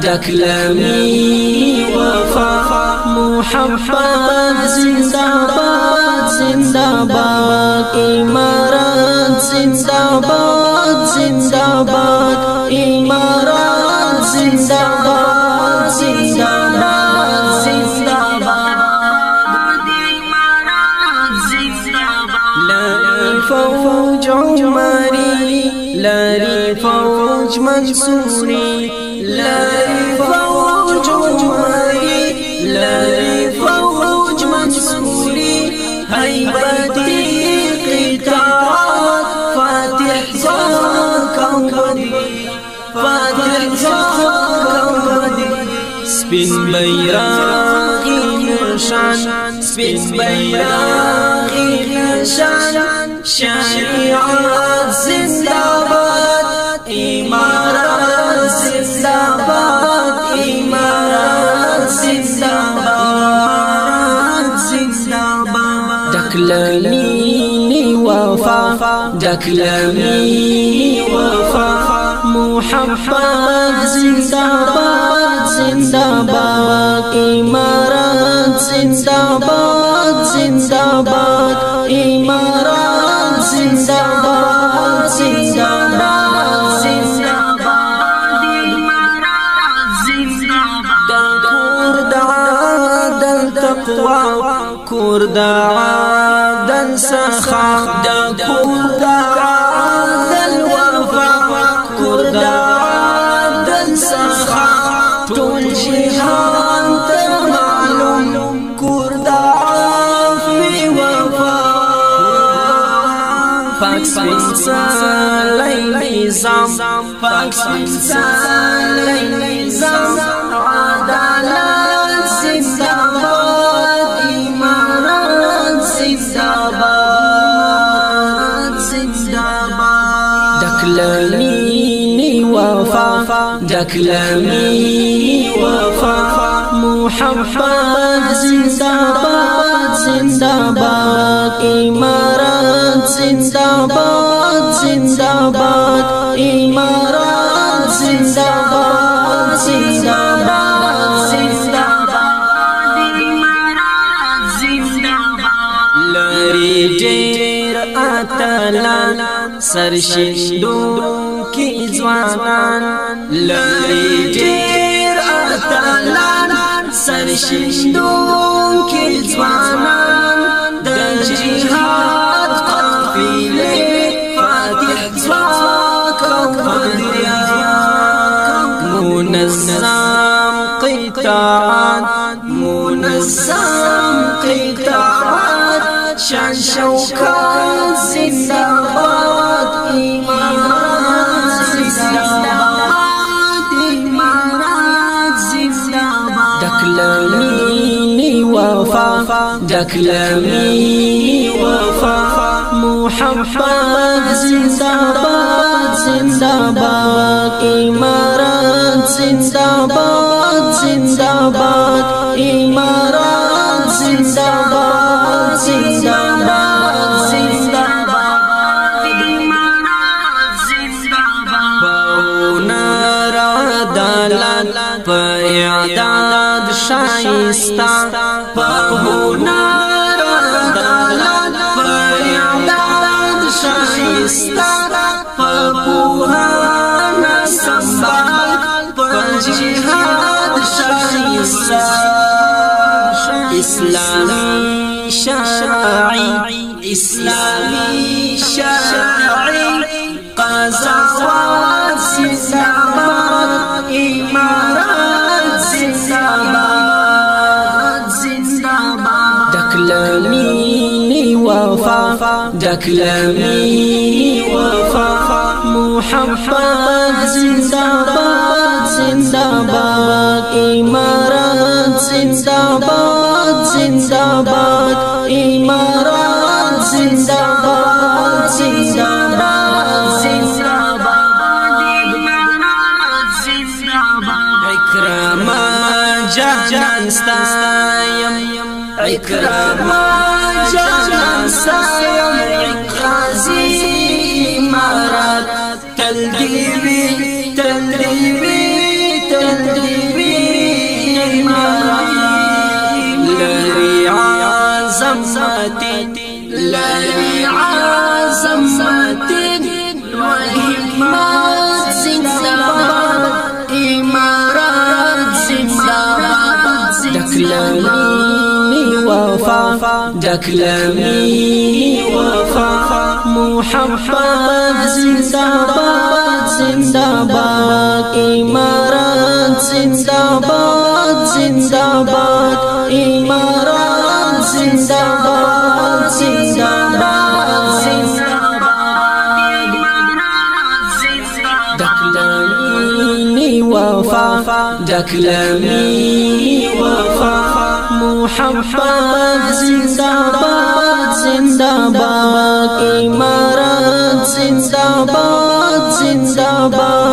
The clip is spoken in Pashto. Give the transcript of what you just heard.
دکلمی وفا محبت زندہ باد زندہ باد امارات زندہ باد زندہ باد امارات زندہ باد زندہ باد زندہ باد امارات زندہ باد لاری فوج عمری لاری فوج منصوری لاری فوج عمری لاری فوج منصوری هیبتی قطاعات فاتح زاکم بدی فاتح زاکم بدی سپین بیراغی نشان سپین بیراغی نشان شریعت زندہ باد امارات زندہ باد امارات زندہ باد زندہ باد دکلمی وفا دکلمی وفا محبت زندہ باد زندہ باد امارات زندہ باد زندہ باد امارات زندہ باد زندہ باد زندہ باد امارات زندہ باد تقوى كرد عادل سخا كرد عادل وفا كرد عادل سخا طول جهان معلوم كرد عافي وفا فاكس بنسالي نظام فاكس بنسالي نظام عدالات زندہ باد امارات زندہ باد زندہ باد دکلمی وفا دکلمی وفا محبت زندہ باد زندہ باد امارات زندہ باد زندہ باد امارات زندہ باد زندہ باد زندہ باد امارات زندہ باد لری ډیر اتلان سرشندو کی ځوانان لری ډیر اتلان سرشندو کی ځوانان د جهاد قافله فاتح ځواک بدریان منظم قطاعات منظم قطاعات شان شوکات زندہ باد امارات زندہ باد امارات زندہ باد دکلمی وفا دکلمی وفا محبت زندہ باد زندہ باد امارات زندہ باد زندہ باد امارات زندہ باد زندہ باد زندہ باد امارات زندہ باد هنر عدالت په اعداد شایسته په هنر عدالت په اعداد شایسته په پوهانه سمبال په جهاد شایسته اسلامی شرعی اسلامی شرعی قضاوات زندہ باد امارات زندہ باد زندہ باد دکلمی دکلمی وفا محبت زندہ باد زندہ باد امارات زندہ باد زندہ باد امارات زندہ باد زندہ باد زندہ باد امارات زندہ باد اکرام جانان ستایم اکرام جانان ستایم غازی امارات تل دیوی تل دیوی تل دیوی امارات لری عظمتی لری عظمتی وحکمت زندہ باد امارات زندہ باد دکلمی وفا دکلمی وفا محبت زندہ باد زندہ باد امارات زندہ باد زندہ باد امارات زندہ باد زندہ باد زندہ باد دکلمی وفا دکلمی وفا محبت زندہ باد زندہ باد امارات زندہ باد زندہ باد